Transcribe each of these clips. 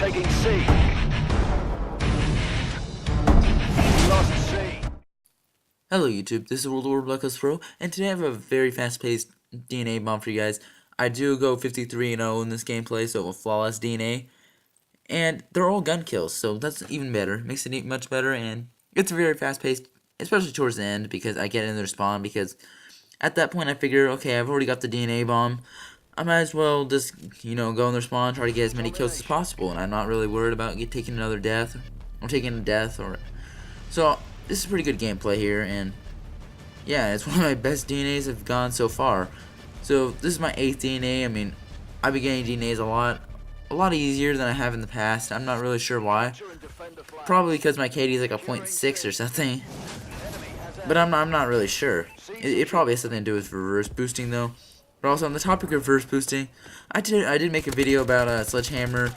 taking C. We lost C. Hello YouTube, this is World War Blackhouse Pro, and today I have a very fast-paced DNA bomb for you guys. I do go 53-0 in this gameplay, so a flawless DNA, and they're all gun kills, so that's even better. Makes it much better, and it's very fast-paced, especially towards the end, because I get in their spawn, because at that point I figure, okay, I've already got the DNA bomb, I might as well just, go in their spawn, try to get as many kills as possible, and I'm not really worried about taking another death, or taking a death, or... So, this is pretty good gameplay here, and yeah, it's one of my best DNAs I've gone so far. So, this is my 8th DNA. I mean, I've been getting DNAs a lot easier than I have in the past. I'm not really sure why. Probably because my KD is like a .6 or something. But I'm not really sure. It probably has something to do with reverse boosting though. But also on the topic of reverse boosting, I did make a video about Sledgehammer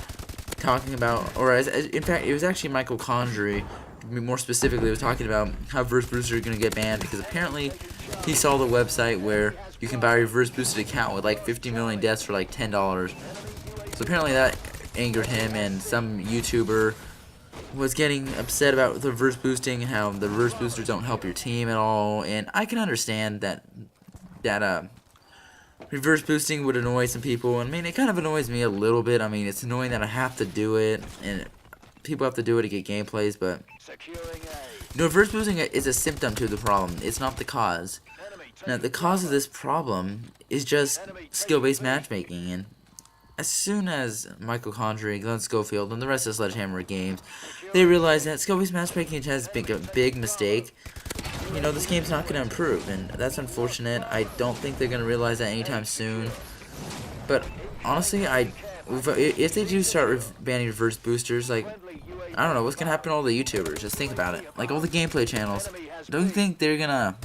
talking about, or in fact, it was actually Michael Condrey. More specifically, was talking about how reverse boosters are going to get banned because apparently he saw the website where you can buy a reverse boosted account with like 50 million deaths for like $10. So apparently that angered him, and some YouTuber was getting upset about the reverse boosting and how the reverse boosters don't help your team at all. And I can understand that reverse boosting would annoy some people. I mean, it kind of annoys me a little bit. I mean, it's annoying that I have to do it, and people have to do it to get gameplays, but reverse boosting is a symptom to the problem. It's not the cause. Now, the cause of this problem is just skill-based matchmaking, and as soon as Michael Condrey, Glenn Schofield, and the rest of Sledgehammer Games, they realize that skill-based matchmaking has been a big mistake, this game's not going to improve, and that's unfortunate. I don't think they're going to realize that anytime soon, but honestly, if they do start banning reverse boosters, like, I don't know what's gonna happen to all the YouTubers. Just think about it. Like all the gameplay channels. Don't you think they're gonna?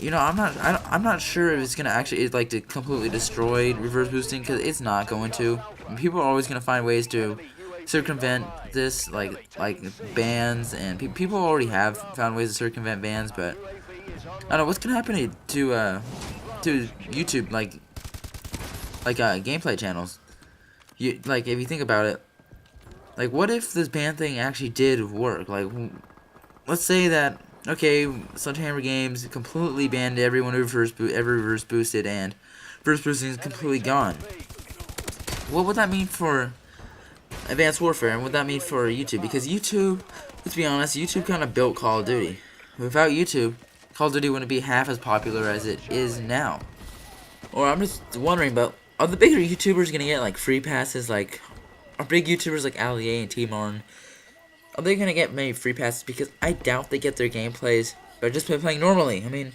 I'm not sure if it's gonna actually to completely destroy reverse boosting, because it's not going to. People are always gonna find ways to circumvent this, like bans, and people already have found ways to circumvent bans. But I don't know what's gonna happen to YouTube, like gameplay channels. If you think about it. Like, what if this ban thing actually did work? Like, let's say that, okay, Sledgehammer Games completely banned everyone who ever reverse boosted, and reverse boosting is completely gone. What would that mean for Advanced Warfare, and what would that mean for YouTube? Because YouTube, let's be honest, YouTube kind of built Call of Duty. Without YouTube, Call of Duty wouldn't be half as popular as it is now. Or I'm just wondering, but are the bigger YouTubers gonna get, like, free passes, like... Are big YouTubers like Ali and T-Martin, are they gonna get many free passes? Because I doubt they get their gameplays by just playing normally. I mean,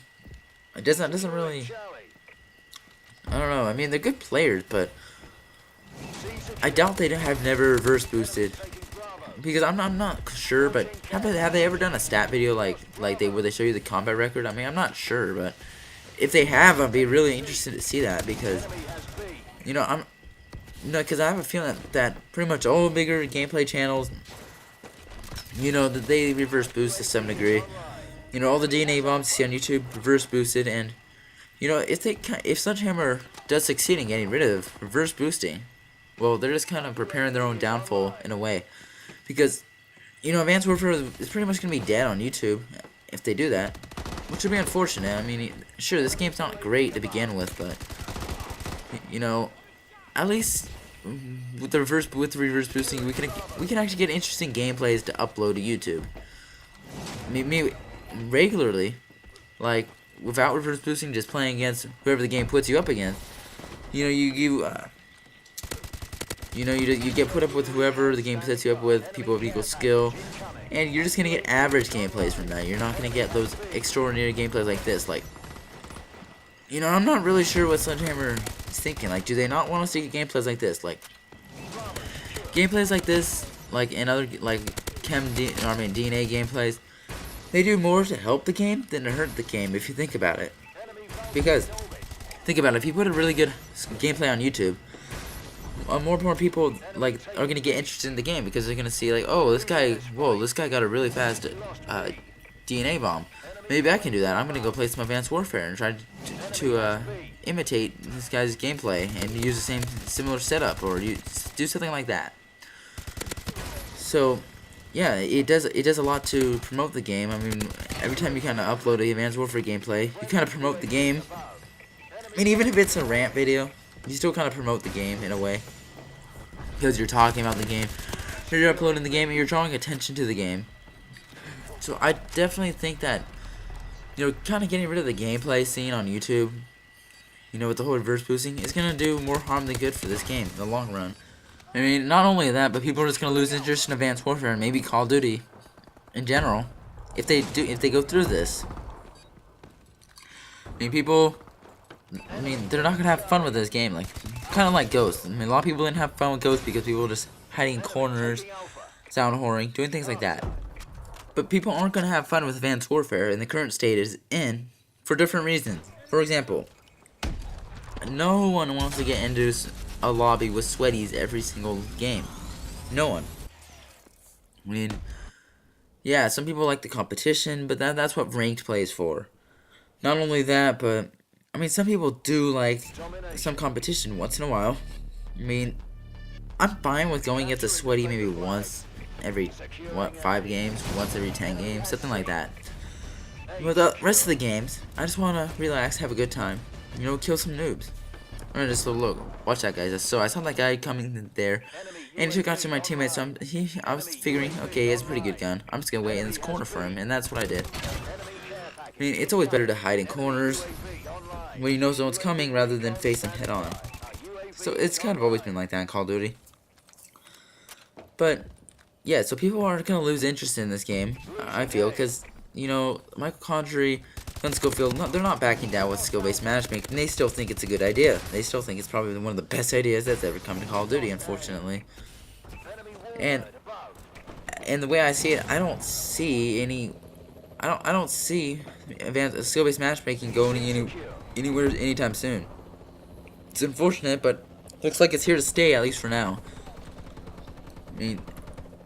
it doesn't really. I don't know. I mean, they're good players, but I doubt they have never reverse boosted. Because I'm not sure, but have they ever done a stat video like where they show you the combat record? I mean, I'm not sure, but if they have, I'd be really interested to see that, because because I have a feeling that pretty much all bigger gameplay channels, that they reverse boost to some degree. All the DNA bombs you see on YouTube reverse boosted, and if Sledgehammer does succeed in getting rid of reverse boosting, well, they're just kind of preparing their own downfall in a way, because Advanced Warfare is pretty much gonna be dead on YouTube if they do that, which would be unfortunate. I mean, sure, this game's not great to begin with, but at least with the reverse boosting, we can actually get interesting gameplays to upload to YouTube. Maybe regularly, like without reverse boosting, just playing against whoever the game puts you up against. You get put up with whoever the game sets you up with, people of equal skill, and you're just gonna get average gameplays from that. You're not gonna get those extraordinary gameplays like this. Like, I'm not really sure what Sledgehammer is thinking. Like, do they not want us to get gameplays like this? Like, gameplays like this, like in other, like DNA gameplays, they do more to help the game than to hurt the game, if you think about it. Because, think about it, if you put a really good gameplay on YouTube, more people are gonna get interested in the game, because they're gonna see like, oh, this guy got a really fast DNA bomb. Maybe I can do that. I'm gonna go play some Advanced Warfare and try to imitate this guy's gameplay and use the similar setup, or do something like that. So, yeah, it does a lot to promote the game. I mean, every time you kind of upload a Advanced Warfare gameplay, you kind of promote the game. I mean, even if it's a rant video, you still kind of promote the game in a way. Because you're talking about the game, you're uploading the game, and you're drawing attention to the game. So I definitely think that, you know, kind of getting rid of the gameplay scene on YouTube, you know, with the whole reverse boosting, is going to do more harm than good for this game in the long run. I mean, not only that, but people are just going to lose interest in Advanced Warfare and maybe Call of Duty in general if they go through this. I mean, they're not going to have fun with this game, like, kind of like Ghost. I mean, a lot of people didn't have fun with Ghost because people were just hiding in corners, sound whoring, doing things like that. But people aren't going to have fun with Advanced Warfare in the current state it's in for different reasons. For example, no one wants to get into a lobby with sweaties every single game. No one. I mean, yeah, some people like the competition, but that's what ranked play is for. Not only that, but I mean, some people do like some competition once in a while. I mean, I'm fine with going against a sweaty maybe once every, 5 games? Once every 10 games? Something like that. But the rest of the games, I just want to relax, have a good time. You know, kill some noobs. I'm gonna just look. Watch that, guys. So I saw that guy coming there, and he took out to my teammates. So I was figuring, okay, he has a pretty good gun. I'm just gonna wait in this corner for him, and that's what I did. I mean, it's always better to hide in corners when you know someone's coming rather than face them head on. So it's kind of always been like that in Call of Duty. But yeah, so people are gonna lose interest in this game, I feel, because you know, Michael Condrey, Glenn Schofield, they're not backing down with skill-based matchmaking. They still think it's a good idea. They still think it's probably one of the best ideas that's ever come to Call of Duty, unfortunately. And the way I see it, I don't see any. I don't see advanced skill-based matchmaking going anywhere anytime soon. It's unfortunate, but looks like it's here to stay, at least for now. I mean,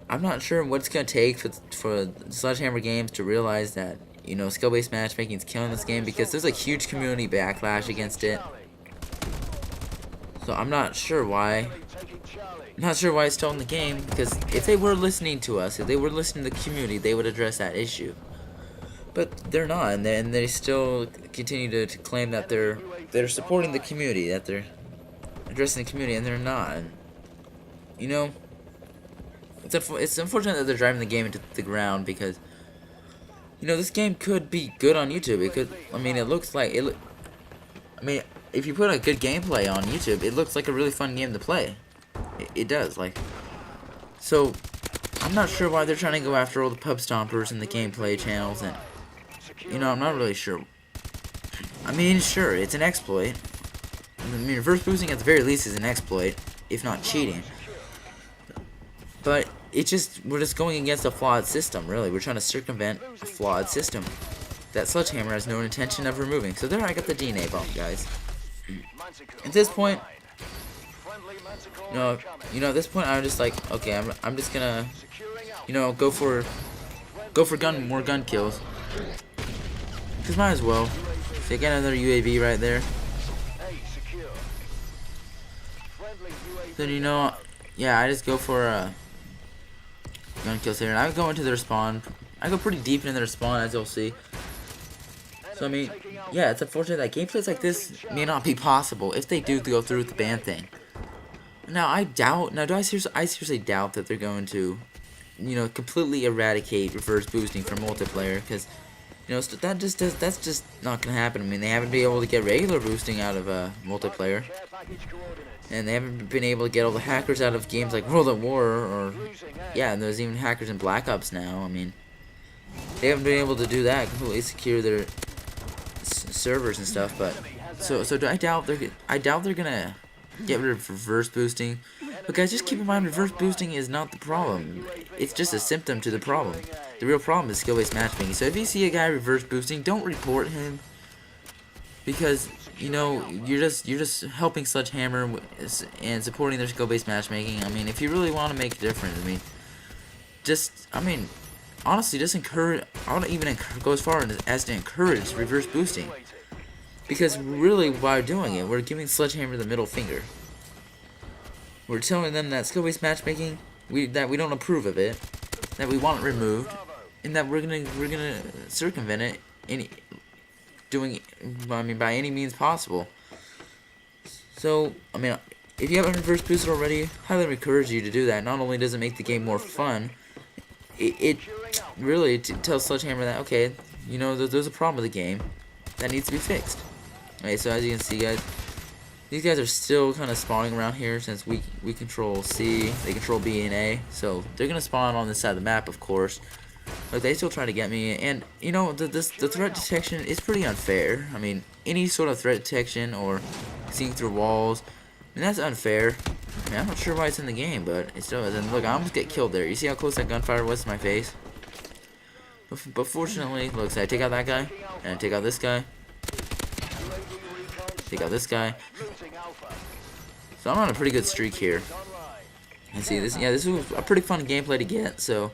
I'm not sure what it's gonna take for Sledgehammer Games to realize that, you know, skill-based matchmaking is killing this game, because there's a huge community backlash against it. So I'm not sure why. I'm not sure why it's still in the game, because if they were listening to us, if they were listening to the community, they would address that issue. But they're not, and they still continue to claim that they're supporting the community, that they're addressing the community, and they're not. And, you know, it's unfortunate that they're driving the game into the ground, because, you know, this game could be good on YouTube. It could. I mean, it looks like it. I mean, if you put a good gameplay on YouTube, it looks like a really fun game to play. It does, like. So, I'm not sure why they're trying to go after all the pub stompers and the gameplay channels, and, you know, I'm not really sure. I mean, sure, it's an exploit. I mean, reverse boosting at the very least is an exploit, if not cheating. But we're just going against a flawed system, really. We're trying to circumvent a flawed system that Sledgehammer has no intention of removing. So there I got the DNA bump, guys. At this point, you know, at this point I'm just like, okay, I'm just gonna, you know, go for more gun kills. Cause might as well. So get another UAV right there. Then, you know, yeah, I just go for gun kills here, and I go into their spawn. I go pretty deep into their spawn, as you'll see. So I mean, yeah, it's unfortunate that gameplays like this may not be possible if they do go through with the ban thing. Now I seriously doubt that they're going to, you know, completely eradicate reverse boosting from multiplayer, because, you know, that's just not gonna happen. I mean, they haven't been able to get regular boosting out of multiplayer. And they haven't been able to get all the hackers out of games like World at War, or, yeah, and there's even hackers in Black Ops now. I mean, they haven't been able to do that, completely secure their servers and stuff. But so I doubt they're gonna get rid of reverse boosting. But guys, just keep in mind, reverse boosting is not the problem. It's just a symptom to the problem. The real problem is skill-based matchmaking. So if you see a guy reverse boosting, don't report him, because, you know, you're just helping Sledgehammer and supporting their skill-based matchmaking. I mean, if you really want to make a difference, I mean, honestly, just encourage. I don't even go as far as to encourage reverse boosting, because really, by doing it, we're giving Sledgehammer the middle finger. We're telling them that skill-based matchmaking we don't approve of it, that we want it removed, and that we're gonna circumvent it by any means possible. So I mean, if you haven't reverse boosted already, highly encourage you to do that. Not only does it make the game more fun, it really tells Sledgehammer that, okay, you know, there's a problem with the game that needs to be fixed. Okay, so as you can see, guys, these guys are still kind of spawning around here since we control C, they control B and A, so they're gonna spawn on this side of the map, of course. But they still try to get me, and you know, the threat detection is pretty unfair. I mean, any sort of threat detection or seeing through walls, I mean, that's unfair. I mean, I'm not sure why it's in the game, but it still is. And look, I almost get killed there. You see how close that gunfire was to my face? But fortunately, look, so I take out that guy, and I take out this guy, take out this guy. So I'm on a pretty good streak here. And see this, yeah, this was a pretty fun gameplay to get. So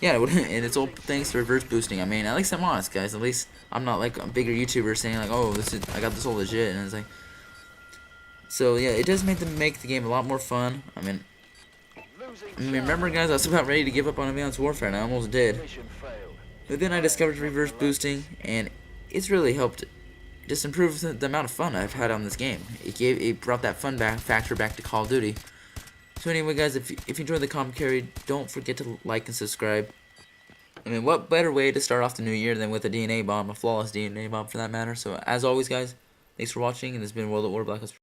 yeah, and it's all thanks to reverse boosting. I mean, at least I'm honest, guys. At least I'm not like a bigger YouTuber saying like, oh, I got this all legit, and it's like. So yeah, it does make the game a lot more fun. I mean, remember, guys, I was about ready to give up on Advanced Warfare, and I almost did. But then I discovered reverse boosting, and it's really helped just improve the amount of fun I've had on this game. It brought that fun factor back to Call of Duty. So anyway, guys, if you enjoyed the commentary, don't forget to like and subscribe. I mean, what better way to start off the new year than with a DNA bomb, a flawless DNA bomb for that matter. So as always, guys, thanks for watching, and this has been World at War Black Ops.